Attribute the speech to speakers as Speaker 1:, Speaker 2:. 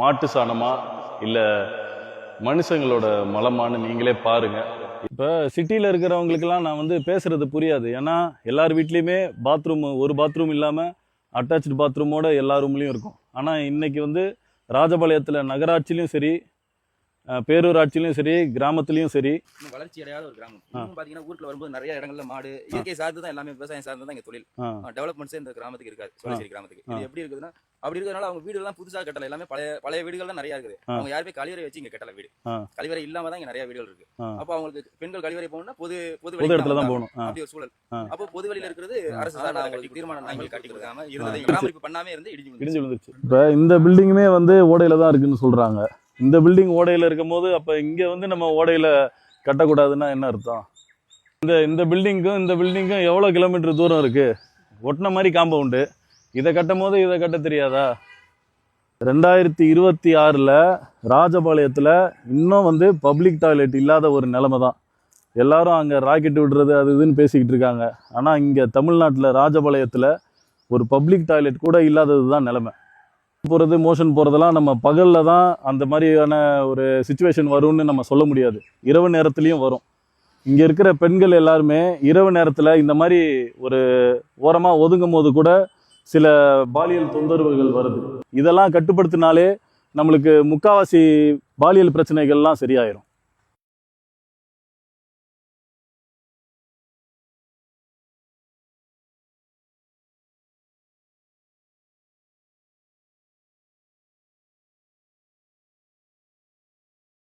Speaker 1: மாட்டு சாணமா இல்லை மனுஷங்களோட மலமானு நீங்களே பாருங்க. இப்போ சிட்டியில் இருக்கிறவங்களுக்கெல்லாம் நான் வந்து பேசுறது புரியாது. ஏன்னா எல்லார் வீட்லேயுமே பாத்ரூம், ஒரு பாத்ரூம் இல்லாமல் அட்டாச்சு பாத்ரூமோட எல்லா ரூம்லேயும் இருக்கும். ஆனால் இன்னைக்கு வந்து ராஜபாளையத்தில் நகராட்சிலையும் சரி, பேரூராட்சியிலும் சரி, கிராமத்துலயும் சரி,
Speaker 2: வளர்ச்சி அடையாத ஒரு கிராமம். பாத்தீங்கன்னா ஊருக்குள்ள வரும்போது நிறைய இடங்கள்ல மாடு இயற்கை சார்ந்து தான், எல்லாமே விவசாயம் சார்ந்து தான் இங்க தொழில். டெவலப்மெண்ட்ஸே இந்த கிராமத்துக்கு இருக்காது, சோழசேரி கிராமத்துக்கு. இது எப்படி இருக்குதுன்னா, அப்படி இருக்கிறதுனால அவங்க வீடு எல்லாம் புதுசா கட்டல, எல்லாமே பழைய வீடுகள் தான் நிறைய இருக்குது. அவங்க யாருமே கழிவறை வச்சு இங்க கட்டல வீடு, கழிவறை இல்லாம தான் இங்க நிறைய வீடுகள் இருக்கு. அப்ப அவங்களுக்கு பெண்கள் கழிவறை போகணும்னா பொது இடத்துல தான் போகணும், அப்படி ஒரு சூழல். அப்போ பொது வழியில இருக்கிறது அரசு தான் அவங்களுக்கு தீர்மானம் நாங்கள் கட்டி கொடுக்காம இருந்தது, பராமரிப்பு பண்ணாம இருந்து இடிஞ்சு விழுந்துச்சு.
Speaker 1: இப்ப இந்த பில்டிங்குமே வந்து ஓடையில தான் இருக்குன்னு சொல்றாங்க. இந்த பில்டிங் ஓடையில இருக்கும் போது அப்ப இங்க வந்து நம்ம ஓடையில கட்டக்கூடாதுன்னா என்ன அர்த்தம்? இந்த பில்டிங்கும் எவ்வளவு கிலோமீட்டர் தூரம் இருக்கு, ஒட்டின மாதிரி காம்பவுண்டு. இதை கட்டும் போது இதை கட்ட தெரியாதா? 2026 ராஜபாளையத்துல இன்னும் வந்து பப்ளிக் டாய்லெட் இல்லாத ஒரு நிலைமை தான். எல்லாரும் அங்க ராக்கெட் விடுறது அது இதுன்னு பேசிக்கிட்டு இருக்காங்க. ஆனா இங்க தமிழ்நாட்டுல ராஜபாளையத்துல ஒரு பப்ளிக் டாய்லெட் கூட இல்லாதது தான் நிலைமை. போகிறது, மோஷன் போகிறதெல்லாம் நம்ம பகலில் தான் அந்த மாதிரியான ஒரு சுச்சுவேஷன் வரும்னு நம்ம சொல்ல முடியாது, இரவு நேரத்துலையும் வரும். இங்கே இருக்கிற பெண்கள் எல்லாருமே இரவு நேரத்தில் இந்த மாதிரி ஒரு ஓரமாக ஒதுங்கும் போது கூட சில பாலியல் தொந்தரவுகள் வருது. இதெல்லாம் கட்டுப்படுத்தினாலே நம்மளுக்கு முக்காவாசி பாலியல் பிரச்சனைகள்லாம் சரியாயிரும்.